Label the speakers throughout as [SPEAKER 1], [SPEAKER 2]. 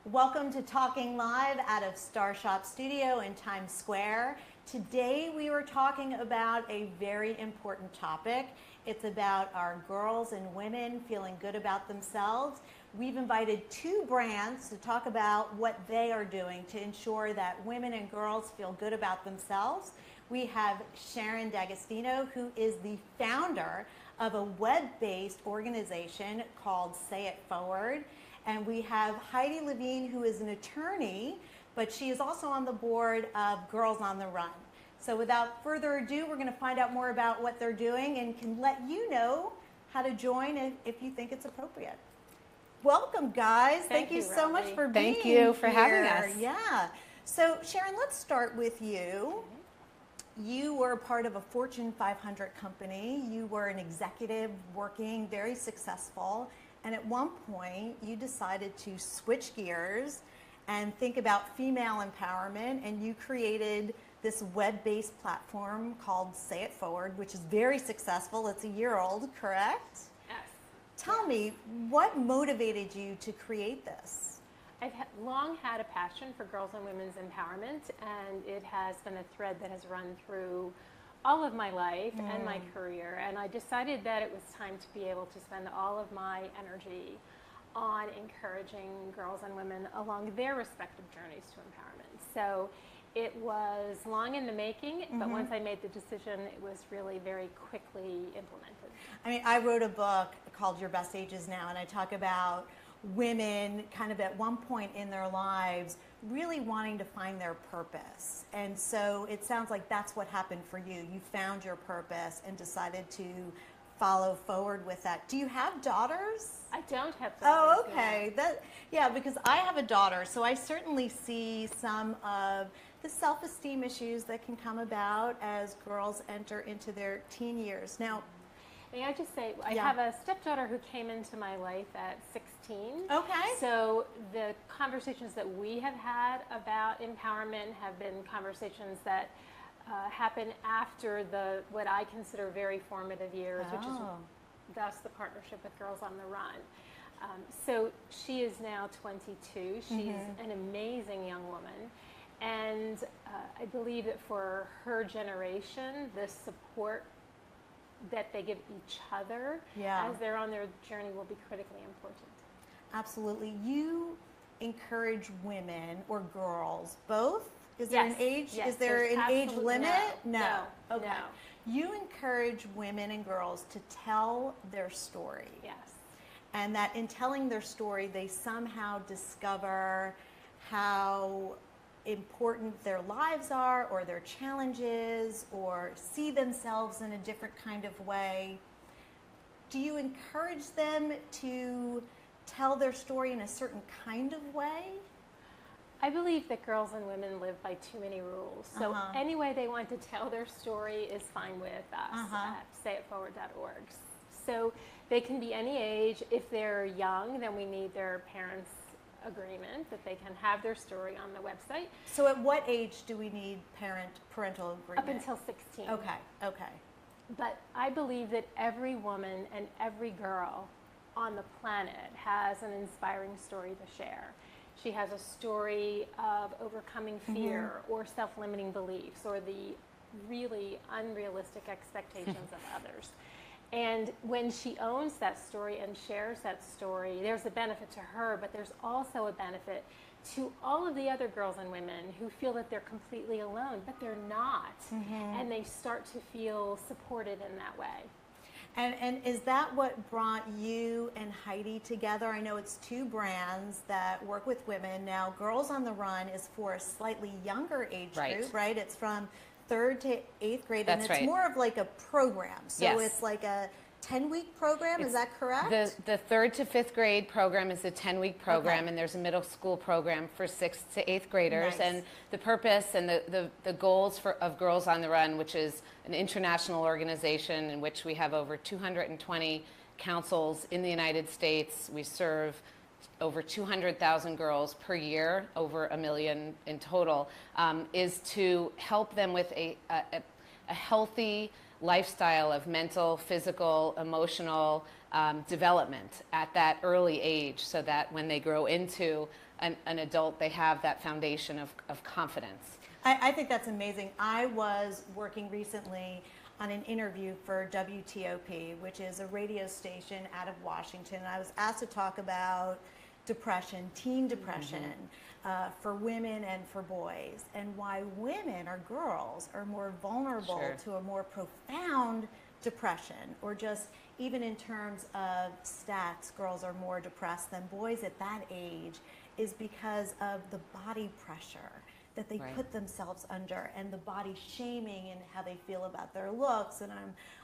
[SPEAKER 1] Welcome to Talking Live out of Star Shop Studio in Times Square. Today we were talking about a very important topic. It's about our girls and women feeling good about themselves. We've invited two brands to talk about what they are doing to ensure that women and girls feel good about themselves. We have Sharon D, who is the founder of a web-based organization called Say It Forward. And we have Heidi Levine, who is an attorney, but she is also on the board of Girls on the Run. So without further ado, we're going to find out more about what they're doing and can let you know how to join if you think it's appropriate. Welcome, guys. Thank you so much for being here.
[SPEAKER 2] Thank you for having us.
[SPEAKER 1] Yeah. So Sharon, let's start with you. You were part of a Fortune 500 company. You were an executive working, very successful. And at one point, you decided to switch gears and think about female empowerment, and you created this web-based platform called Say It Forward, which is very successful. It's a year old, correct?
[SPEAKER 2] Yes.
[SPEAKER 1] Tell me, what motivated you to create this?
[SPEAKER 2] I've long had a passion for girls and women's empowerment, and it has been a thread that has run through all of my life and my career, and I decided that it was time to be able to spend all of my energy on encouraging girls and women along their respective journeys to empowerment. So it was long in the making, but once I made the decision, it was really very quickly implemented.
[SPEAKER 1] I mean, I wrote a book called Your Best Ages Now, and I talk about women kind of at one point in their lives really wanting to find their purpose. And so it sounds like that's what happened for you. You found your purpose and decided to follow forward with that. Do you have daughters?
[SPEAKER 2] I don't have daughters.
[SPEAKER 1] Oh, okay. Yeah, because I have a daughter, so I certainly see some of the self-esteem issues that can come about as girls enter into their teen years. Now,
[SPEAKER 2] may I just say, I have a stepdaughter who came into my life at 16.
[SPEAKER 1] Okay.
[SPEAKER 2] So the conversations that we have had about empowerment have been conversations that happen after what I consider very formative years, which is thus the partnership with Girls on the Run. So she is now 22. She's an amazing young woman. And I believe that for her generation, the support that they give each other as they're on their journey will be critically important.
[SPEAKER 1] Absolutely. You encourage women or girls, both? Is there an age?
[SPEAKER 2] Yes,
[SPEAKER 1] is there an age limit?
[SPEAKER 2] No.
[SPEAKER 1] Okay.
[SPEAKER 2] No.
[SPEAKER 1] You encourage women and girls to tell their story.
[SPEAKER 2] Yes.
[SPEAKER 1] And that in telling their story, they somehow discover how important their lives are, or their challenges, or see themselves in a different kind of way. Do you encourage them to tell their story in a certain kind of way?
[SPEAKER 2] I believe that girls and women live by too many rules. So any way they want to tell their story is fine with us at sayitforward.org. So they can be any age. If they're young, then we need their parents' agreement that they can have their story on the website.
[SPEAKER 1] So at what age do we need parental agreement?
[SPEAKER 2] Up until 16.
[SPEAKER 1] Okay.
[SPEAKER 2] But I believe that every woman and every girl on the planet has an inspiring story to share. She has a story of overcoming fear or self-limiting beliefs or the really unrealistic expectations of others. And when she owns that story and shares that story, there's a benefit to her, but there's also a benefit to all of the other girls and women who feel that they're completely alone, but they're not. And they start to feel supported in that way.
[SPEAKER 1] And is that what brought you and Heidi together? I know it's two brands that work with women. Now, Girls on the Run is for a slightly younger age group, right? It's from 3rd to 8th grade, and it's more of like a program. So it's like a 10-week program, is that correct?
[SPEAKER 3] The 3rd to 5th grade program is a 10-week program, and there's a middle school program for 6th to 8th graders. And the purpose and the goals of Girls on the Run, which is an international organization in which we have over 220 councils in the United States. We serve over 200,000 girls per year, over 1 million in total, is to help them with a healthy lifestyle of mental, physical, emotional development at that early age, so that when they grow into an adult, they have that foundation of confidence.
[SPEAKER 1] I think that's amazing. I was working recently on an interview for WTOP, which is a radio station out of Washington. I was asked to talk about depression, teen depression, for women and for boys, and why women or girls are more vulnerable to a more profound depression, or just even in terms of stats, girls are more depressed than boys at that age, is because of the body pressure that they put themselves under, and the body shaming and how they feel about their looks. And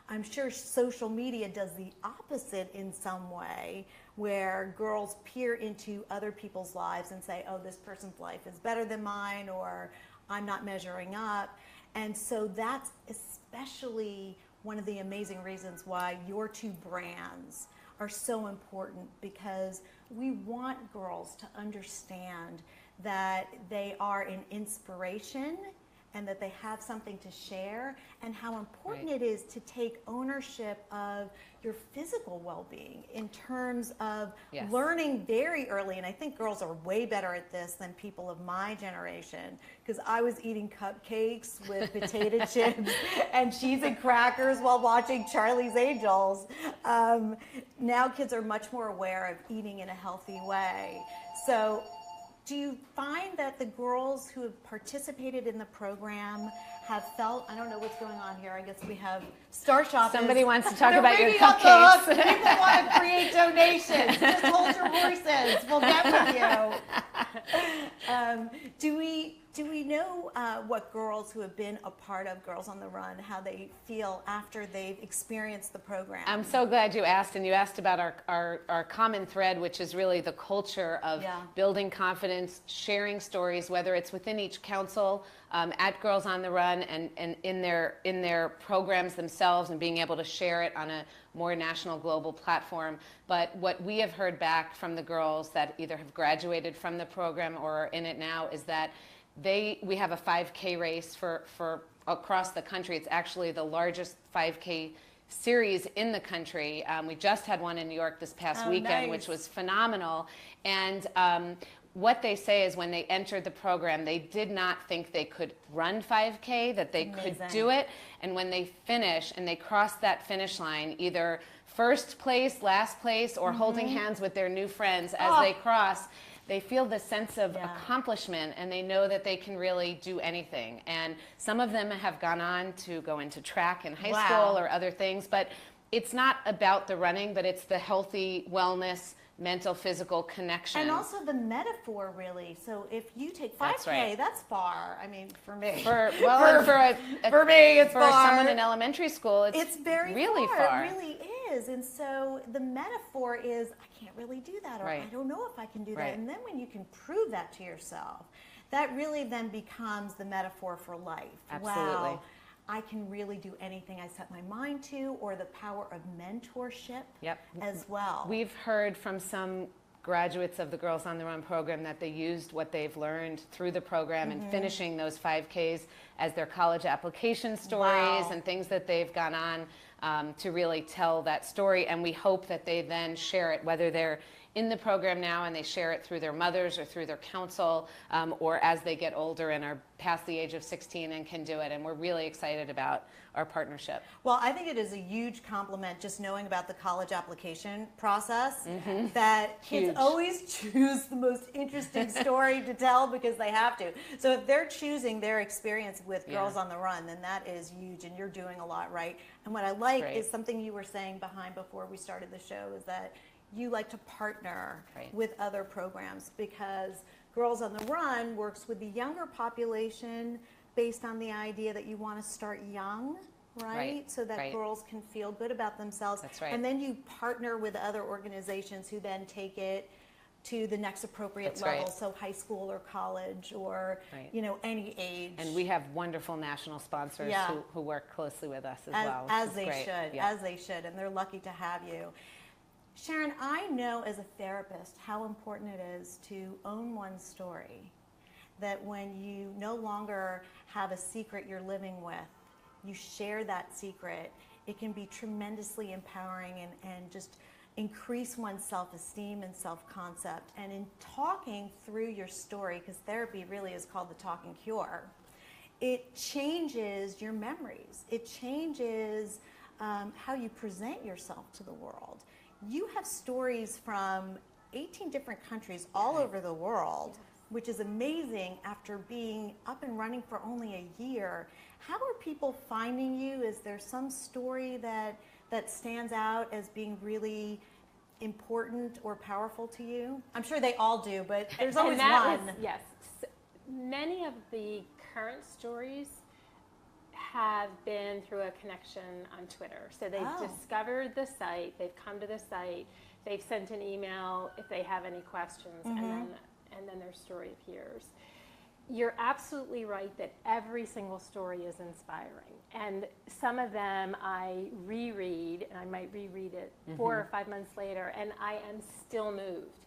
[SPEAKER 1] I'm sure social media does the opposite in some way, where girls peer into other people's lives and say, oh, this person's life is better than mine, or I'm not measuring up. And so that's especially one of the amazing reasons why your two brands are so important, because we want girls to understand that they are an inspiration and that they have something to share, and how important it is to take ownership of your physical well-being in terms of learning very early. And I think girls are way better at this than people of my generation, because I was eating cupcakes with potato chips and cheese and crackers while watching Charlie's Angels. Now kids are much more aware of eating in a healthy way. So do you find that the girls who have participated in the program have felt, I don't know what's going on here, I guess we have Star Shop.
[SPEAKER 3] Somebody wants to talk about your cupcakes.
[SPEAKER 1] People want to create donations. Just hold your horses. We'll get with you. Do we know what girls who have been a part of Girls on the Run, how they feel after they've experienced the program?
[SPEAKER 3] I'm so glad you asked, and you asked about our common thread, which is really the culture of building confidence, sharing stories, whether it's within each council, at Girls on the Run, and in their programs themselves, and being able to share it on a more national, global platform. But what we have heard back from the girls that either have graduated from the program or are in it now is that we have a 5K race for across the country. It's actually the largest 5K series in the country. We just had one in New York this past weekend, which was phenomenal. And what they say is when they entered the program, they did not think they could run 5K, that they could do it. And when they finish and they cross that finish line, either first place, last place, or holding hands with their new friends as they cross, they feel the sense of accomplishment, and they know that they can really do anything. And some of them have gone on to go into track in high school or other things, but it's not about the running, but it's the healthy wellness, mental, physical connection.
[SPEAKER 1] And also the metaphor, really. So if you take 5K, that's far. I mean, for me.
[SPEAKER 3] For me, it's
[SPEAKER 1] far.
[SPEAKER 3] For someone in elementary school, it's
[SPEAKER 1] very
[SPEAKER 3] really far.
[SPEAKER 1] It really is. And so the metaphor is, I can't really do that, or I don't know if I can do that. And then when you can prove that to yourself, that really then becomes the metaphor for life.
[SPEAKER 3] Absolutely.
[SPEAKER 1] Wow, I can really do anything I set my mind to, or the power of mentorship as well.
[SPEAKER 3] We've heard from some graduates of the Girls on the Run program that they used what they've learned through the program and finishing those 5Ks as their college application stories and things that they've gone on to really tell that story. And we hope that they then share it, whether they're in the program now and they share it through their mothers or through their council, or as they get older and are past the age of 16 and can do it. And we're really excited about our partnership.
[SPEAKER 1] Well, I think it is a huge compliment just knowing about the college application process, that kids always choose the most interesting story to tell because they have to. So if they're choosing their experience with Girls on the Run, then that is huge, and you're doing a lot right. And what I like is something you were saying before we started the show, is that you like to partner with other programs, because Girls on the Run works with the younger population based on the idea that you want to start young, so that girls can feel good about themselves.
[SPEAKER 3] That's right.
[SPEAKER 1] And then you partner with other organizations who then take it to the next appropriate level, so high school or college or any age.
[SPEAKER 3] And we have wonderful national sponsors who work closely with us as well.
[SPEAKER 1] As they should, and they're lucky to have you. Sharon, I know as a therapist how important it is to own one's story, that when you no longer have a secret you're living with, you share that secret, it can be tremendously empowering and just increase one's self-esteem and self-concept. And in talking through your story, because therapy really is called the talking cure, it changes your memories. It changes how you present yourself to the world. You have stories from 18 different countries all over the world, which is amazing after being up and running for only a year. How are people finding you? Is there some story that stands out as being really important or powerful to you? I'm sure they all do, but there's always one.
[SPEAKER 2] Yes. Many of the current stories have been through a connection on Twitter. So they've discovered the site, they've come to the site, they've sent an email if they have any questions, and then their story appears. You're absolutely right that every single story is inspiring. And some of them I reread, and I might reread it 4 or 5 months later, and I am still moved.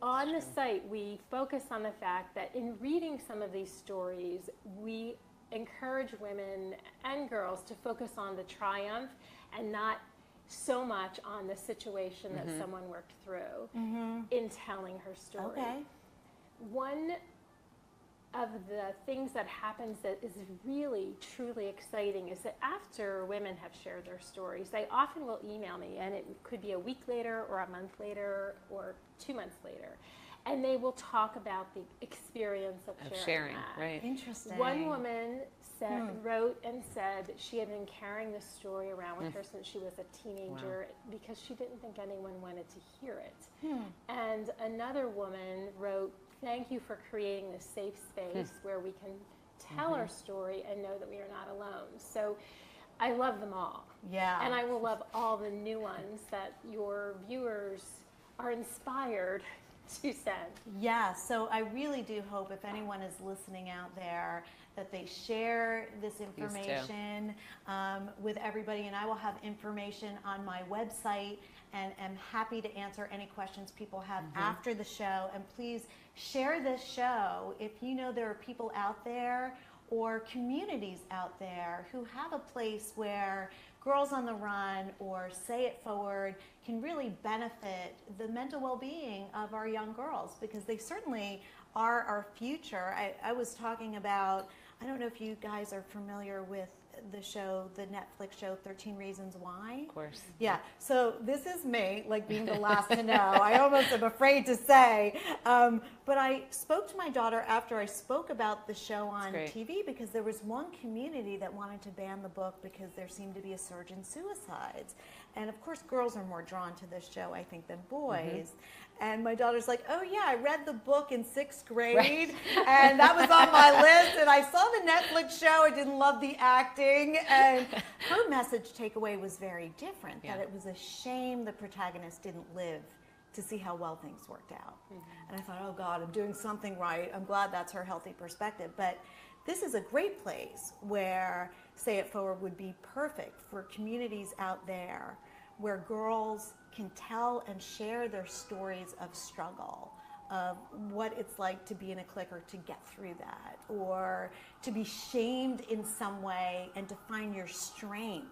[SPEAKER 2] On the site, we focus on the fact that in reading some of these stories, we encourage women and girls to focus on the triumph and not so much on the situation that someone worked through in telling her story.
[SPEAKER 1] Okay.
[SPEAKER 2] One of the things that happens that is really, truly exciting is that after women have shared their stories, they often will email me, and it could be a week later or a month later or 2 months later. And they will talk about the experience of sharing that.
[SPEAKER 3] Right.
[SPEAKER 1] Interesting.
[SPEAKER 2] One woman wrote and said that she had been carrying this story around with her since she was a teenager because she didn't think anyone wanted to hear it. And another woman wrote, "Thank you for creating this safe space where we can tell our story and know that we are not alone." So I love them all.
[SPEAKER 1] Yeah.
[SPEAKER 2] And I will love all the new ones that your viewers are inspired to send.
[SPEAKER 1] Yeah, so I really do hope if anyone is listening out there that they share this information with everybody, and I will have information on my website and am happy to answer any questions people have after the show. And please share this show if you know there are people out there or communities out there who have a place where Girls on the Run or Say It Forward can really benefit the mental well-being of our young girls, because they certainly are our future. I was talking about, I don't know if you guys are familiar with the show, the Netflix show 13 Reasons Why.
[SPEAKER 3] Of course.
[SPEAKER 1] Yeah, so this is me, like being the last to know. I almost am afraid to say. But I spoke to my daughter after I spoke about the show on TV, because there was one community that wanted to ban the book because there seemed to be a surge in suicides. And of course, girls are more drawn to this show, I think, than boys. And my daughter's like, "Oh yeah, I read the book in 6th grade, and that was on my list, and I saw the Netflix show, I didn't love the acting." And her message takeaway was very different, that it was a shame the protagonist didn't live to see how well things worked out. And I thought, oh God, I'm doing something right. I'm glad that's her healthy perspective. But this is a great place where Say It Forward would be perfect for communities out there where girls can tell and share their stories of struggle, of what it's like to be in a clicker to get through that, or to be shamed in some way and to find your strength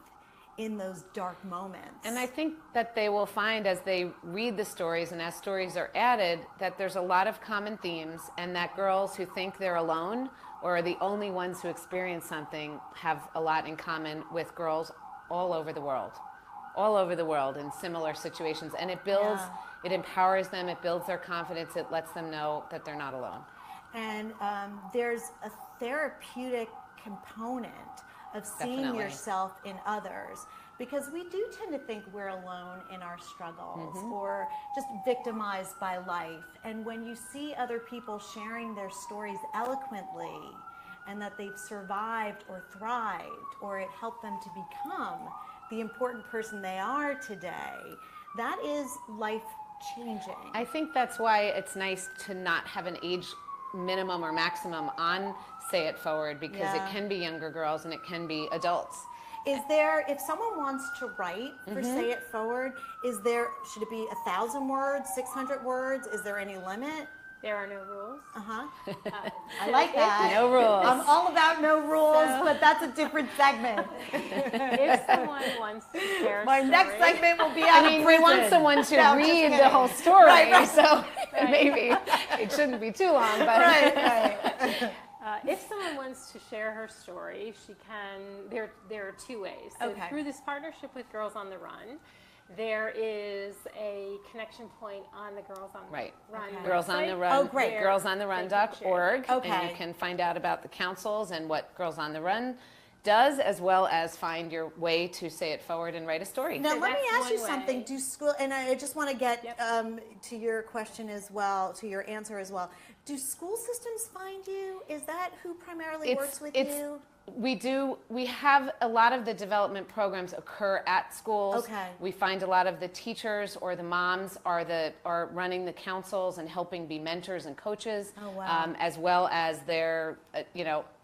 [SPEAKER 1] in those dark moments.
[SPEAKER 3] And I think that they will find, as they read the stories and as stories are added, that there's a lot of common themes, and that girls who think they're alone or are the only ones who experience something have a lot in common with girls all over the world in similar situations. And it builds, it empowers them, it builds their confidence, it lets them know that they're not alone.
[SPEAKER 1] And there's a therapeutic component of seeing yourself in others, because we do tend to think we're alone in our struggles or just victimized by life. And when you see other people sharing their stories eloquently, and that they've survived or thrived, or it helped them to become the important person they are today, that is life-changing.
[SPEAKER 3] I think that's why it's nice to not have an age minimum or maximum on Say It Forward, because it can be younger girls and it can be adults.
[SPEAKER 1] Is there, if someone wants to write for Say It Forward, should it be 1,000 words, 600 words? Is there any limit?
[SPEAKER 2] There are no rules.
[SPEAKER 1] I like that.
[SPEAKER 3] No rules.
[SPEAKER 1] I'm all about no rules, but that's a different segment.
[SPEAKER 2] If someone wants to share a
[SPEAKER 1] My
[SPEAKER 2] story,
[SPEAKER 1] next segment will be out of prison.
[SPEAKER 3] We want someone to
[SPEAKER 1] No,
[SPEAKER 3] read the whole story,
[SPEAKER 1] Right.
[SPEAKER 3] so maybe it shouldn't be too long. But
[SPEAKER 1] Right.
[SPEAKER 2] if someone wants to share her story, she can. There are two ways. So
[SPEAKER 1] Okay.
[SPEAKER 2] through this partnership with Girls on the Run, there is a connection point on the Girls on the
[SPEAKER 3] Right.
[SPEAKER 2] Run
[SPEAKER 1] Okay.
[SPEAKER 3] Girls on the
[SPEAKER 2] website.
[SPEAKER 3] Run,
[SPEAKER 1] Oh, great.
[SPEAKER 3] girlsontheRun.org,
[SPEAKER 1] Okay.
[SPEAKER 3] and you can find out about the councils and what Girls on the Run does, as well as find your way to say it forward and write a story.
[SPEAKER 1] Now,
[SPEAKER 2] So
[SPEAKER 1] let me
[SPEAKER 2] that's
[SPEAKER 1] ask you
[SPEAKER 2] one
[SPEAKER 1] something.
[SPEAKER 2] way.
[SPEAKER 1] Do school, and I just want to get
[SPEAKER 2] Yep.
[SPEAKER 1] to your question as well, to your answer as well. Do school systems find you? Is that who primarily works with you?
[SPEAKER 3] We have a lot of the development programs occur at schools.
[SPEAKER 1] Okay.
[SPEAKER 3] We find a lot of the teachers or the moms are running the councils and helping be mentors and coaches,
[SPEAKER 1] Oh, wow.
[SPEAKER 3] as well as their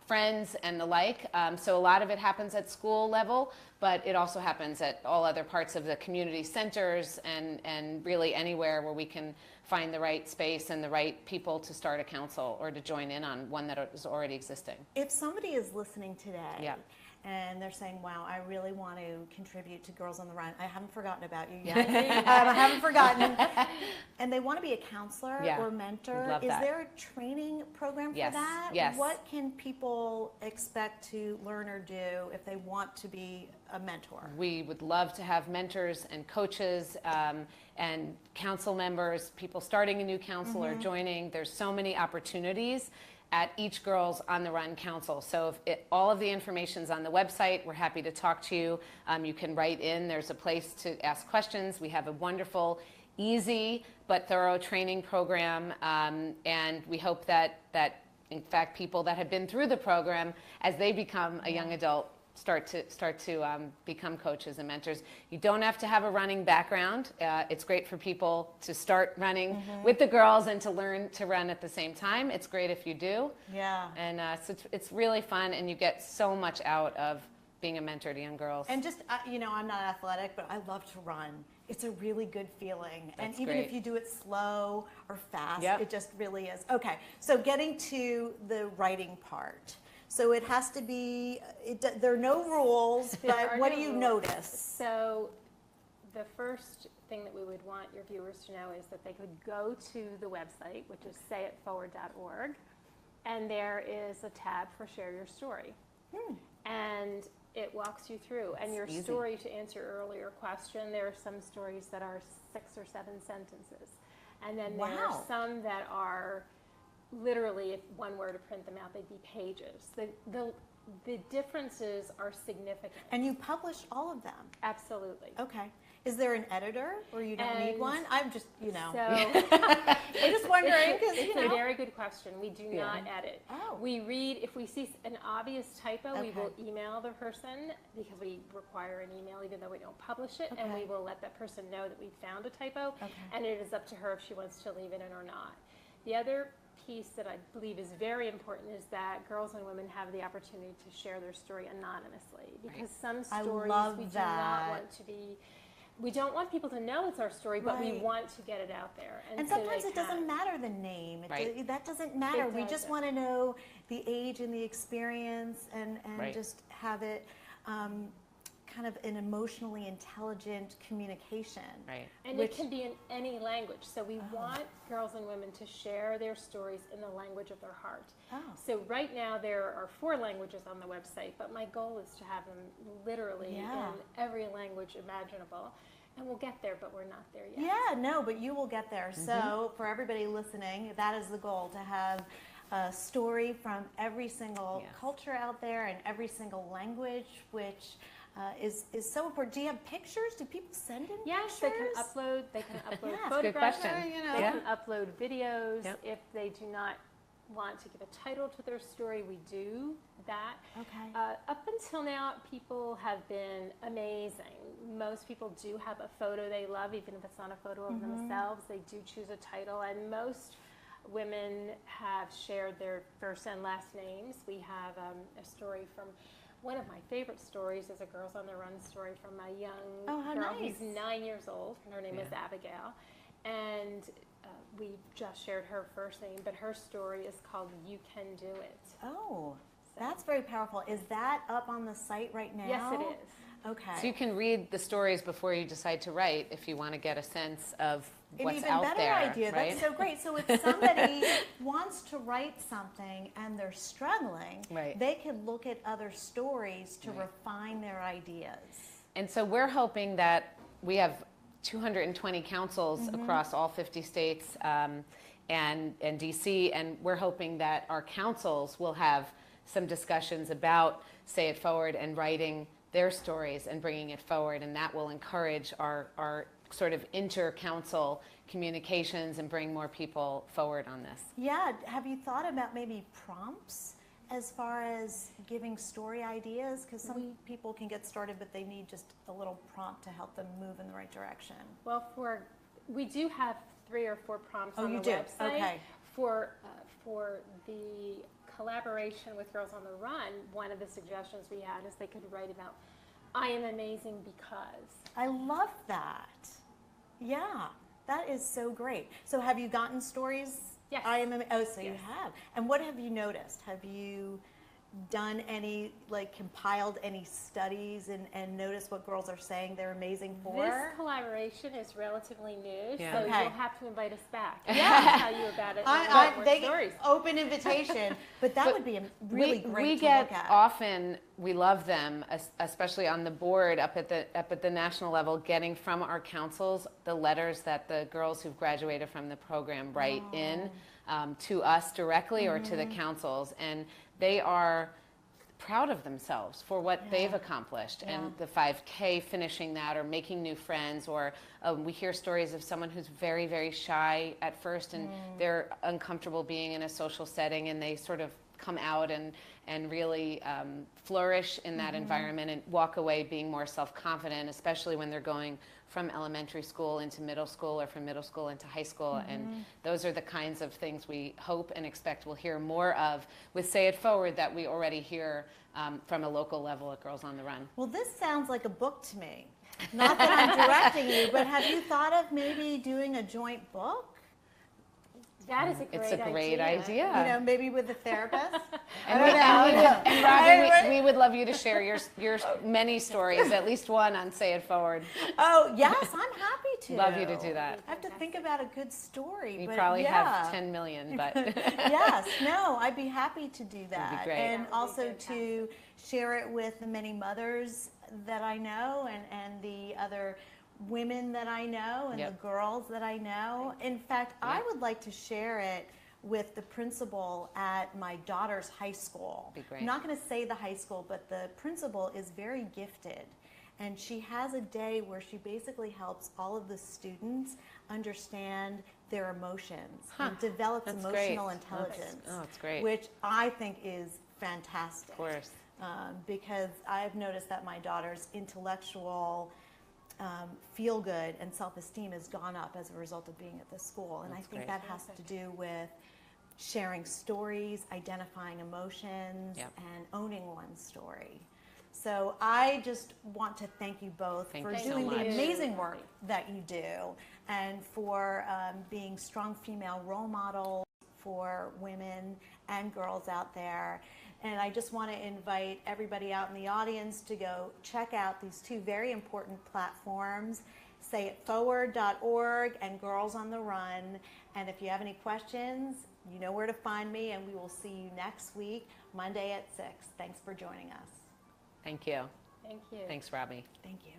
[SPEAKER 3] friends and the like. So a lot of it happens at school level, but it also happens at all other parts of the community centers and really anywhere where we can find the right space and the right people to start a council or to join in on one that is already existing.
[SPEAKER 1] If somebody is listening today
[SPEAKER 3] Yeah.
[SPEAKER 1] and they're saying, wow, I really want to contribute to Girls on the Run, I haven't forgotten about you.
[SPEAKER 3] Yeah.
[SPEAKER 1] I haven't forgotten. And they want to be a counselor
[SPEAKER 3] Yeah.
[SPEAKER 1] or mentor.
[SPEAKER 3] We'd love
[SPEAKER 1] Is
[SPEAKER 3] that.
[SPEAKER 1] there a training program for
[SPEAKER 3] Yes.
[SPEAKER 1] that?
[SPEAKER 3] Yes.
[SPEAKER 1] What can people expect to learn or do if they want to be a mentor?
[SPEAKER 3] We would love to have mentors and coaches and council members, people starting a new council or joining. There's so many opportunities at each Girls on the Run Council. So if all of the information's on the website, we're happy to talk to you. You can write in. There's a place to ask questions. We have a wonderful, easy but thorough training program, and we hope that in fact people that have been through the program, as they become a young adult, start to become coaches and mentors. You don't have to have a running background. It's great for people to start running with the girls and to learn to run at the same time. It's great if you do.
[SPEAKER 1] Yeah.
[SPEAKER 3] And so it's really fun, and you get so much out of being a mentor to young girls.
[SPEAKER 1] And just, I'm not athletic, but I love to run. It's a really good feeling. And
[SPEAKER 3] That's
[SPEAKER 1] even
[SPEAKER 3] great.
[SPEAKER 1] if you do it slow or fast,
[SPEAKER 3] Yep.
[SPEAKER 1] it just really is. Okay, so getting to the writing part. So it has to be, there are no rules,
[SPEAKER 2] There
[SPEAKER 1] but
[SPEAKER 2] are
[SPEAKER 1] what
[SPEAKER 2] no
[SPEAKER 1] do you
[SPEAKER 2] rules.
[SPEAKER 1] notice?
[SPEAKER 2] So the first thing that we would want your viewers to know is that they could go to the website, which is sayitforward.org, and there is a tab for Share Your Story. And it walks you through. And your
[SPEAKER 3] easy.
[SPEAKER 2] story, to answer your earlier question, there are some stories that are 6 or 7 sentences. And then there are
[SPEAKER 1] Wow.
[SPEAKER 2] some that are literally, if one were to print them out, they'd be pages. The differences are significant.
[SPEAKER 1] And you publish all of them.
[SPEAKER 2] Absolutely.
[SPEAKER 1] Okay. Is there an editor or you don't need
[SPEAKER 2] And
[SPEAKER 1] one? I'm just,
[SPEAKER 2] So
[SPEAKER 1] I'm just wondering because,
[SPEAKER 2] it's a very good question. We do not edit.
[SPEAKER 1] Oh.
[SPEAKER 2] We read, if we see an obvious typo, we
[SPEAKER 1] Okay.
[SPEAKER 2] will email the person because we require an email even though we don't publish it, and
[SPEAKER 1] Okay.
[SPEAKER 2] we will let that person know that we found a typo,
[SPEAKER 1] Okay.
[SPEAKER 2] and it is up to her if she wants to leave it in or not. The other piece that I believe is very important is that girls and women have the opportunity to share their story anonymously, because some
[SPEAKER 1] I
[SPEAKER 2] stories
[SPEAKER 1] love
[SPEAKER 2] we do
[SPEAKER 1] that.
[SPEAKER 2] not want to be. We don't want people to know it's our story, but we
[SPEAKER 1] Right.
[SPEAKER 2] want to get it out there.
[SPEAKER 1] And
[SPEAKER 2] so
[SPEAKER 1] sometimes
[SPEAKER 2] they
[SPEAKER 1] it doesn't
[SPEAKER 2] can.
[SPEAKER 1] matter the name.
[SPEAKER 3] Right.
[SPEAKER 1] That doesn't matter.
[SPEAKER 2] It
[SPEAKER 1] We just
[SPEAKER 2] doesn't.
[SPEAKER 1] want to know the age and the experience and
[SPEAKER 3] Right.
[SPEAKER 1] just have it kind of an emotionally intelligent communication.
[SPEAKER 3] Right.
[SPEAKER 2] And
[SPEAKER 1] Which-
[SPEAKER 2] it can be in any language. So we want girls and women to share their stories in the language of their heart.
[SPEAKER 1] Oh.
[SPEAKER 2] So right now there are 4 languages on the website, but my goal is to have them literally
[SPEAKER 1] Yeah.
[SPEAKER 2] in every language imaginable. And we'll get there, but we're not there yet.
[SPEAKER 1] Yeah, no, but you will get there. So for everybody listening, that is the goal, to have a story from every single
[SPEAKER 3] Yes.
[SPEAKER 1] culture out there and every single language, which is so important. Do you have pictures? Do people send in
[SPEAKER 2] Yes,
[SPEAKER 1] pictures?
[SPEAKER 2] they can upload
[SPEAKER 1] Yeah,
[SPEAKER 3] good
[SPEAKER 2] photographs.
[SPEAKER 3] question.
[SPEAKER 2] They
[SPEAKER 3] Yeah.
[SPEAKER 2] can upload videos.
[SPEAKER 3] Yep.
[SPEAKER 2] If they do not want to give a title to their story, we do that.
[SPEAKER 1] Okay.
[SPEAKER 2] Up until now, people have been amazing. Most people do have a photo they love, even if it's not a photo of themselves. They do choose a title, and most women have shared their first and last names. We have a story from one of my favorite stories is a Girls on the Run story from a young
[SPEAKER 1] Oh, how
[SPEAKER 2] girl
[SPEAKER 1] nice.
[SPEAKER 2] who's 9 years old, and her name is Abigail. And we just shared her first name, but her story is called You Can Do It.
[SPEAKER 1] Oh, that's very powerful. Is that up on the site right now?
[SPEAKER 2] Yes, it is.
[SPEAKER 1] Okay.
[SPEAKER 3] So you can read the stories before you decide to write if you want to get a sense of what's
[SPEAKER 1] An
[SPEAKER 3] out
[SPEAKER 1] even better
[SPEAKER 3] there.
[SPEAKER 1] idea.
[SPEAKER 3] Right?
[SPEAKER 1] That's so great. So if somebody wants to write something and they're struggling,
[SPEAKER 3] Right.
[SPEAKER 1] they can look at other stories to refine their ideas.
[SPEAKER 3] And so we're hoping that we have 220 councils across all 50 states and DC, and we're hoping that our councils will have some discussions about Say It Forward and writing their stories and bringing it forward, and that will encourage our sort of inter-council communications and bring more people forward on this.
[SPEAKER 1] Yeah. Have you thought about maybe prompts as far as giving story ideas? Because some people can get started, but they need just a little prompt to help them move in the right direction.
[SPEAKER 2] Well, we do have 3 or 4 prompts on
[SPEAKER 1] you
[SPEAKER 2] the
[SPEAKER 1] do?
[SPEAKER 2] website.
[SPEAKER 1] Okay.
[SPEAKER 2] For the collaboration with Girls on the Run, one of the suggestions we had is they could write about, I am amazing because.
[SPEAKER 1] I love that. Yeah, that is so great. So have you gotten stories?
[SPEAKER 2] Yes.
[SPEAKER 1] So you
[SPEAKER 2] Yes.
[SPEAKER 1] have. And what have you noticed? Have you done any, compiled any studies and noticed what girls are saying they're amazing for?
[SPEAKER 2] This collaboration is relatively new,
[SPEAKER 3] Yeah.
[SPEAKER 2] so
[SPEAKER 1] Okay.
[SPEAKER 2] you'll have to invite us back.
[SPEAKER 1] Yeah.
[SPEAKER 2] I'll tell you about it. And more stories.
[SPEAKER 1] Open invitation, but that would be really great
[SPEAKER 3] we
[SPEAKER 1] to
[SPEAKER 3] get
[SPEAKER 1] look at.
[SPEAKER 3] often, we love them, especially on the board up at the national level, getting from our councils the letters that the girls who've graduated from the program write in to us directly or to the councils, and they are proud of themselves for what they've accomplished, and the 5K, finishing that, or making new friends, or we hear stories of someone who's very, very shy at first, and they're uncomfortable being in a social setting, and they sort of come out and really flourish in that environment and walk away being more self-confident, especially when they're going from elementary school into middle school or from middle school into high school. And those are the kinds of things we hope and expect we'll hear more of with Say It Forward that we already hear from a local level at Girls on the Run.
[SPEAKER 1] Well, this sounds like a book to me. Not that I'm directing you, but have you thought of maybe doing a joint book?
[SPEAKER 2] That is a great idea.
[SPEAKER 3] It's a great idea.
[SPEAKER 1] Maybe with a therapist?
[SPEAKER 3] And Robbie, we would love you to share your many stories, at least one on Say It Forward.
[SPEAKER 1] Oh, yes, I'm happy to.
[SPEAKER 3] Love you to do that.
[SPEAKER 1] I have to think about a good story.
[SPEAKER 3] We
[SPEAKER 1] but
[SPEAKER 3] probably
[SPEAKER 1] yeah.
[SPEAKER 3] have 10 million, but
[SPEAKER 1] Yes, no, I'd be happy to do that.
[SPEAKER 3] great.
[SPEAKER 1] And
[SPEAKER 2] That would be
[SPEAKER 1] also
[SPEAKER 2] fantastic.
[SPEAKER 1] to share it with the many mothers that I know and the other women that I know and the girls that I know. In fact, I would like to share it with the principal at my daughter's high school.
[SPEAKER 3] Be great.
[SPEAKER 1] I'm not going to say the high school, but the principal is very gifted. And she has a day where she basically helps all of the students understand their emotions and develops
[SPEAKER 3] That's
[SPEAKER 1] emotional
[SPEAKER 3] great.
[SPEAKER 1] intelligence.
[SPEAKER 3] That's great.
[SPEAKER 1] Which I think is fantastic.
[SPEAKER 3] Of course.
[SPEAKER 1] Because I've noticed that my daughter's intellectual feel good and self-esteem has gone up as a result of being at this school. And
[SPEAKER 3] That's
[SPEAKER 1] I think
[SPEAKER 3] great.
[SPEAKER 1] that has to do with sharing stories, identifying emotions, and owning one's story. So I just want to thank you both for
[SPEAKER 3] you so
[SPEAKER 1] doing the
[SPEAKER 3] much.
[SPEAKER 1] amazing work that you do and for being strong female role models for women and girls out there. And I just want to invite everybody out in the audience to go check out these 2 very important platforms, sayitforward.org and Girls on the Run. And if you have any questions, you know where to find me, and we will see you next week, Monday at 6. Thanks for joining us.
[SPEAKER 3] Thank you.
[SPEAKER 2] Thank you.
[SPEAKER 3] Thanks, Robbie.
[SPEAKER 1] Thank you.